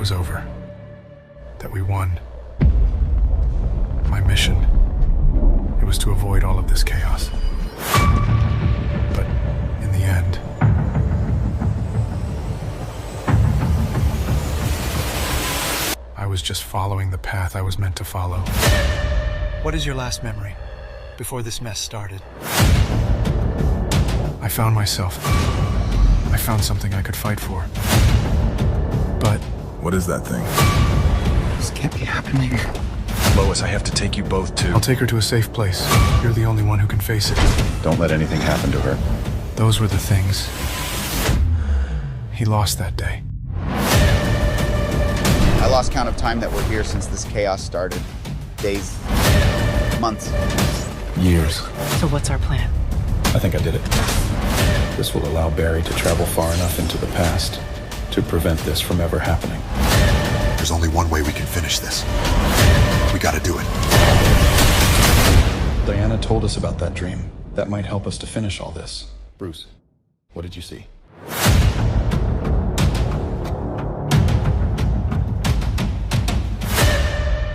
was over, that we won. My mission, it was to avoid all of this chaos. But in the end, I was just following the path I was meant to follow. What is your last memory, before this mess started? I found myself. I found something I could fight for. But What is that thing? This can't be happening. Lois, I have to take you both to... I'll take her to a safe place. You're the only one who can face it. Don't let anything happen to her. Those were the things he lost that day. I lost count of time that we're here since this chaos started. Days, months. Years. So what's our plan? I think I did it. This will allow Barry to travel far enough into the past to prevent this from ever happening. There's only one way we can finish this. We gotta do it. Diana told us about that dream. That might help us to finish all this. Bruce, what did you see?